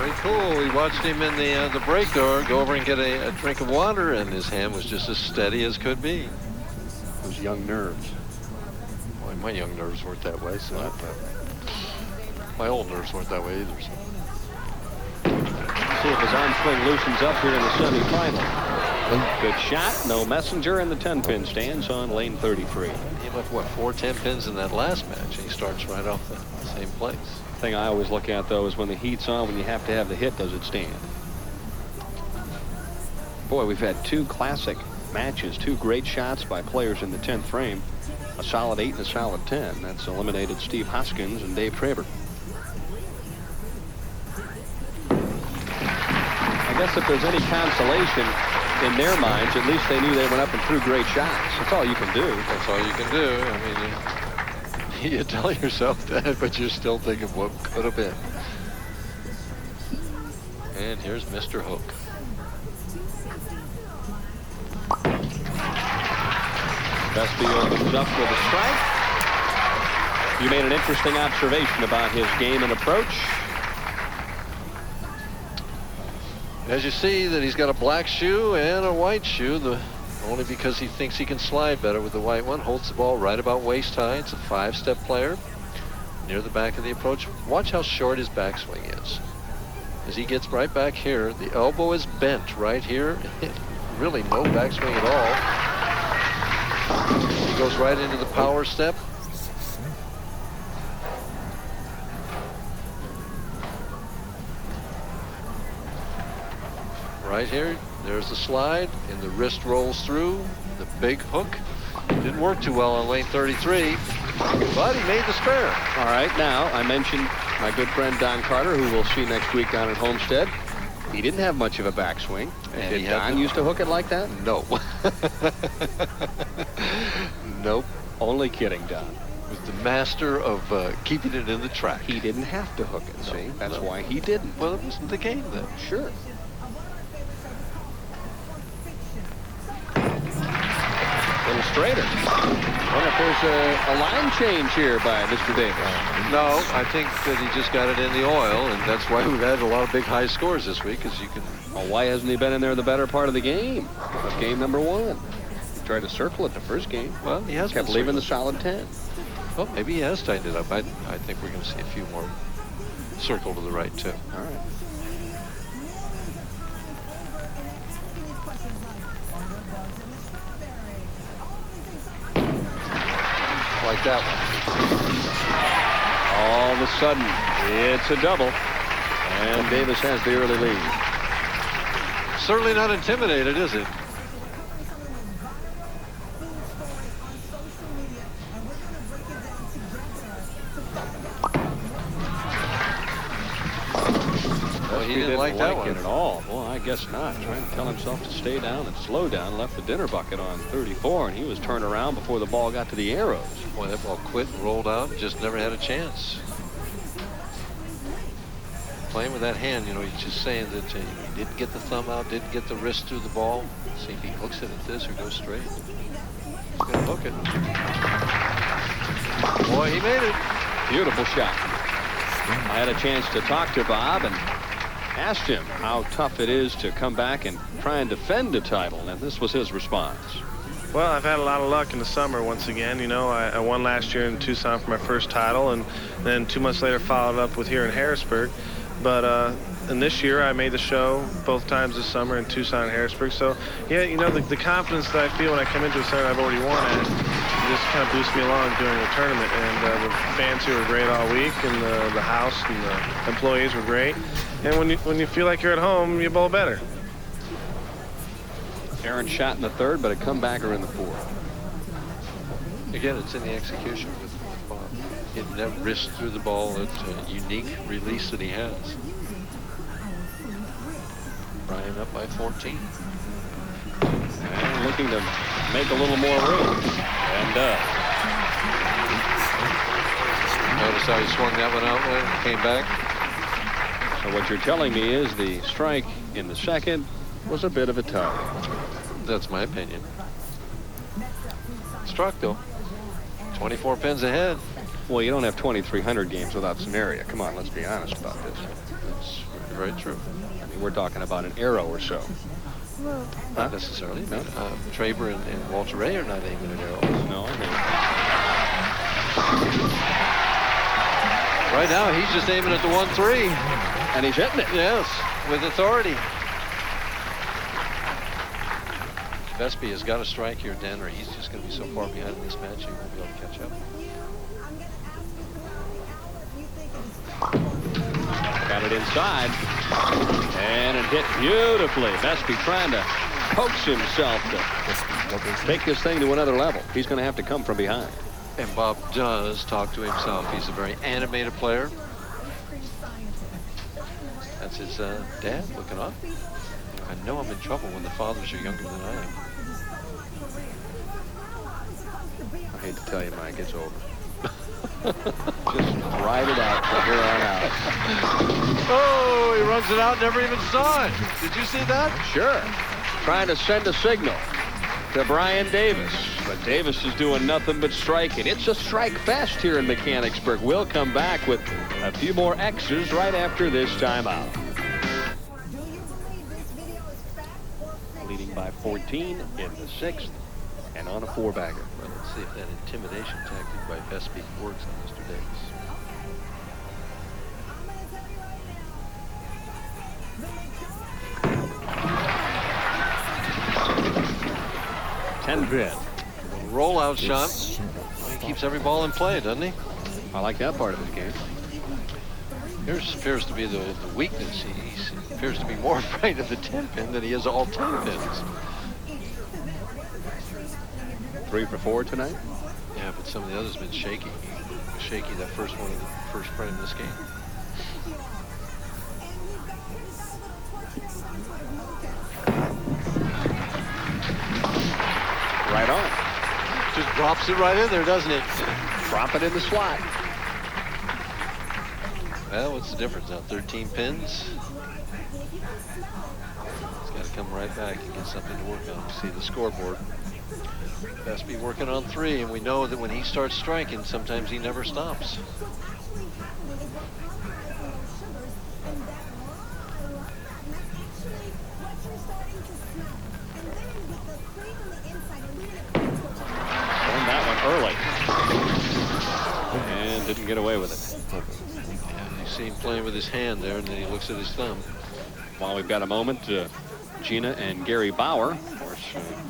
Very cool. We watched him in the break door go over and get a drink of water, and his hand was just as steady as could be. Those young nerves. Boy, my young nerves weren't that way, so my old nerves weren't that way either. So. See if his arm swing loosens up here in the semifinal. Good shot. No messenger, and the 10-pin stands on lane 33. He left, what, 4 10-pins in that last match, and he starts right off the same place. Thing I always look at, though, is when the heat's on, when you have to have the hit, does it stand? Boy, we've had 2 classic matches, 2 great shots by players in the 10th frame. A solid 8 and a solid 10. That's eliminated Steve Hoskins and Dave Traber. I guess if there's any consolation in their minds, at least they knew they went up and threw great shots. That's all you can do. That's all you can do. I mean, you tell yourself that, but you're still thinking what could have been. And here's Mr. Hook. Vespi opens up with a strike. You made an interesting observation about his game and approach. As you see that he's got a black shoe and a white shoe, only because he thinks he can slide better with the white one. Holds the ball right about waist high. It's a 5-step player near the back of the approach. Watch how short his backswing is. As he gets right back here, the elbow is bent right here. Really no backswing at all. He goes right into the power step. Right here, there's the slide, and the wrist rolls through. The big hook didn't work too well on lane 33, but he made the spare. All right, now I mentioned my good friend Don Carter, who we'll see next week down at Homestead. He didn't have much of a backswing. And did Don used to hook it like that? No. Nope. Only kidding, Don. Was the master of keeping it in the track. He didn't have to hook it, see? That's why he didn't. Well, it wasn't the game then. Sure. A little straighter. I wonder if there's a line change here by Mr. Davis. No, I think that he just got it in the oil, and that's why we've had a lot of big high scores this week, as you can. Well, why hasn't he been in there the better part of the game? Of game number 1. He tried to circle it the first game. Well, he has kept leaving the solid 10. Well, maybe he has tightened it up. I think we're going to see a few more circle to the right, too. All right. Like that one. All of a sudden, it's a double, and Davis has the early lead. Certainly not intimidated, is it? Well, he didn't like that one at all. Well, I guess not. Trying to tell himself to stay down and slow down. Left the dinner bucket on 34, and he was turned around before the ball got to the arrows. Boy, that ball quit and rolled out and just never had a chance. Playing with that hand, you know, he's just saying that he didn't get the thumb out, didn't get the wrist through the ball. See if he hooks it at this or goes straight. He's going to hook it. Boy, he made it. Beautiful shot. I had a chance to talk to Bob and asked him how tough it is to come back and try and defend a title, and this was his response. Well, I've had a lot of luck in the summer once again. You know, I won last year in Tucson for my first title, and then 2 months later followed up with here in Harrisburg. But and this year I made the show both times this summer in Tucson and Harrisburg. So, yeah, you know, the confidence that I feel when I come into a center I've already won at just kind of boosts me along during the tournament. And the fans here were great all week, and the house and the employees were great. And when you feel like you're at home, you bowl better. Aaron shot in the 3rd, but a comebacker in the 4th. Again, it's in the execution with Bob. Hitting that wrist through the ball. It's a unique release that he has. Brian up by 14. And looking to make a little more room. And notice how he swung that one out there and came back. So what you're telling me is the strike in the 2nd was a bit of a tug. That's my opinion. Struck, though. 24 pins ahead. Well, you don't have 2,300 games without some area. Come on, let's be honest about this. Very true. I mean, we're talking about an arrow or so. Not necessarily. No. Traber and Walter Ray are not aiming at arrows. No, I think. Right now, he's just aiming at the 1-3. And he's hitting it. Yes, with authority. Vespi has got to strike here, Dan, or he's just going to be so far behind in this match he won't be able to catch up. Got it inside. And it hit beautifully. Vespi trying to coax himself to take this thing to another level. He's going to have to come from behind. And Bob does talk to himself. He's a very animated player. That's his dad looking up. I know I'm in trouble when the fathers are younger than I am. I hate to tell you, Mike, it's over. Just ride it out from here on out. Oh, he runs it out, never even saw it. Did you see that? Sure. Trying to send a signal to Brian Davis. But Davis is doing nothing but striking. It's a strike fest here in Mechanicsburg. We'll come back with a few more X's right after this timeout. Leading by 14 in the 6th and on a 4-bagger. Well, let's see if that intimidation tactic by Vespi works on Mr. Davis. Rollout shot. Well, he keeps every ball in play, doesn't he? I like that part of his game. Here appears to be the weakness. He appears to be more afraid of the 10-pin than he is all 10 pins. 3 for 4 tonight? Yeah, but some of the others have been shaky. He was shaky that first one in the first frame of this game. Right on. Just drops it right in there, doesn't it? Drop it in the slot. Well, what's the difference now? 13 pins. He's got to come right back and get something to work on. You see the scoreboard. Vespi working on 3, and we know that when he starts striking, sometimes he never stops. Early. And didn't get away with it. Yeah, you see him playing with his hand there, and then he looks at his thumb. While we've got a moment, Gina and Gary Bauer, of course,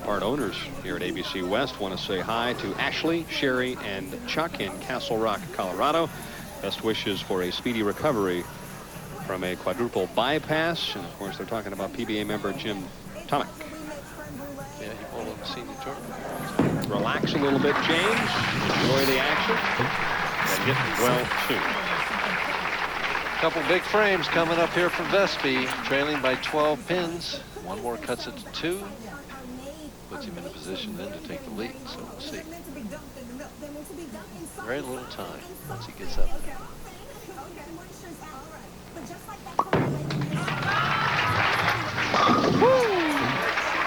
part owners here at ABC West, want to say hi to Ashley, Sherry, and Chuck in Castle Rock, Colorado. Best wishes for a speedy recovery from a quadruple bypass. And, of course, they're talking about PBA member Jim Tomic. Yeah, he pulled up the senior tournament. Relax a little bit, James. Enjoy the action. And get well, too. Couple big frames coming up here from Vespi, trailing by 12 pins. One more cuts it to 2. Puts him in a position then to take the lead. So we'll see. Very little time once he gets up there. Woo!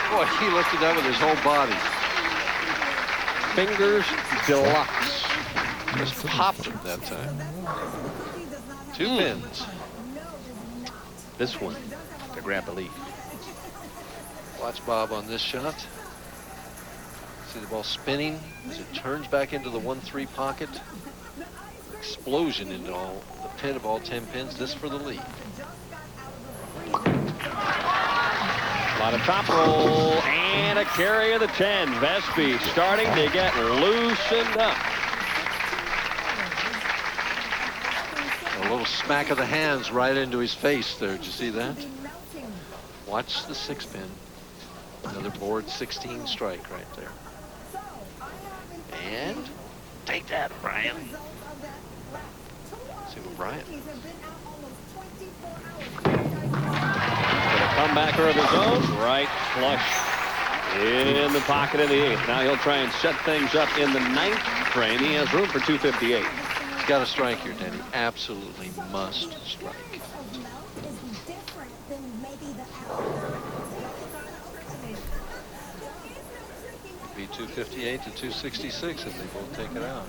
Boy, he lifted that with his whole body. Fingers deluxe. Just popped him that time. 2 pins. This one to grab the lead. Watch Bob on this shot. See the ball spinning as it turns back into the 1-3 pocket. Explosion into the pit of all 10 pins. This for the lead. A lot of top roll and a carry of the 10. Vespi starting to get loosened up. A little smack of the hands right into his face there. Did you see that? Watch the 6-pin. Another board 16 strike right there. And take that, Brian. See what Brian. Comebacker of his own, right flush in the pocket of the 8th. Now he'll try and set things up in the 9th frame. He has room for 258. He's got to strike here, Danny. Absolutely must strike. Be 258 to 266 if they both take it out.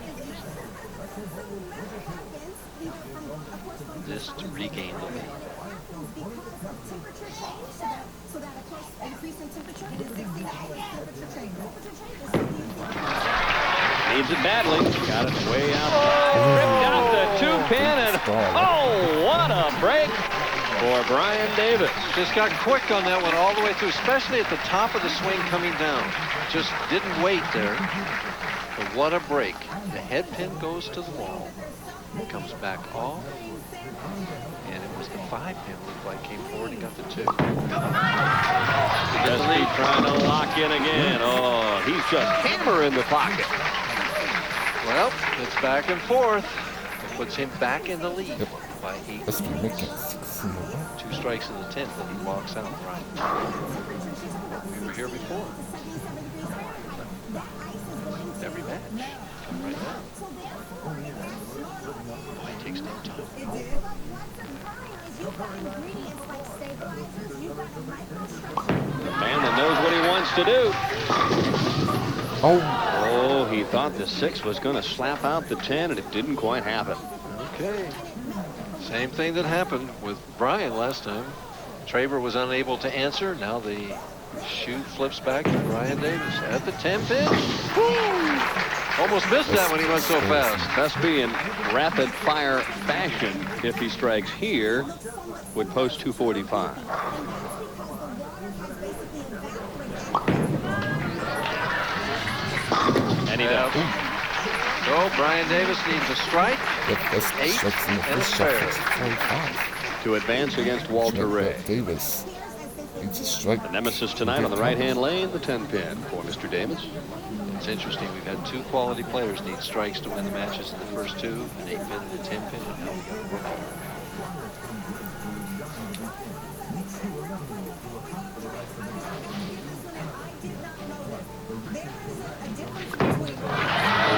This to regain the lead. Needs it badly. Got it way outside. Ripped out the 2-pin, and oh, what a break for Brian Davis. Just got quick on that one all the way through, especially at the top of the swing coming down. Just didn't wait there. But what a break. The head pin goes to the wall. It comes back off. And it was the 5-pin looked like came forward and got the 2. Vespi trying to lock in again. Oh, he's just hammer in the pocket. Well, it's back and forth. It puts him back in the lead by 8. 2 strikes in the 10th, and he walks out. Right. We were here before. Every match. Right now. Boy, it takes no time. The man that knows what he wants to do. Oh, he thought the 6 was going to slap out the 10, and it didn't quite happen. Okay. Same thing that happened with Brian last time. Traver was unable to answer. Now the shoe flips back to Brian Davis at the 10-pin. Almost missed that when he went so fast. Vespi in rapid fire fashion, if he strikes here, would post 245. And he does. So Brian Davis needs a strike. 8 and a spare. To advance against Walter Ray. Davis needs a strike. The nemesis tonight on the right-hand lane, the 10-pin for Mr. Davis. It's interesting. We've had 2 quality players need strikes to win the matches in the first 2, an 8-pin and a 10-pin, and now we got to work on it.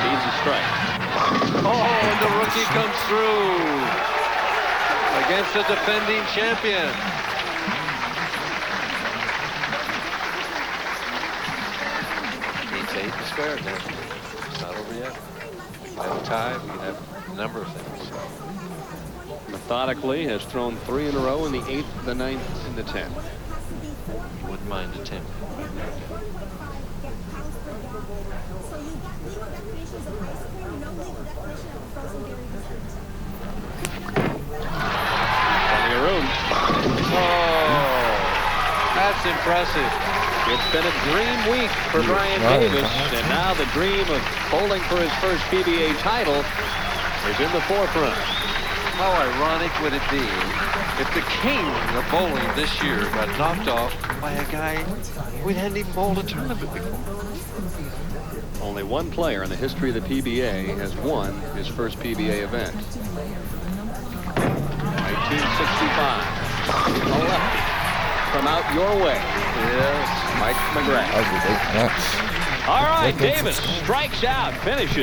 Needs a strike. Oh, and the rookie comes through against the defending champion. Needs 8 to spare now. It's not over yet. We can have a tie. We can have a number of things. Methodically has thrown 3 in a row in the 8th, the 9th, and the 10th. You wouldn't mind a 10. Plenty of room. Oh, that's impressive. It's been a dream week for Brian Davis, and now the dream of bowling for his first PBA title is in the forefront. How ironic would it be if the king of bowling this year got knocked off by a guy we hadn't even bowled a tournament before? Only one player in the history of the PBA has won his first PBA event. 1965. A lefty from out your way. Yes, Mike McGrath. That was a great match. All right, Davis strikes out, finishes.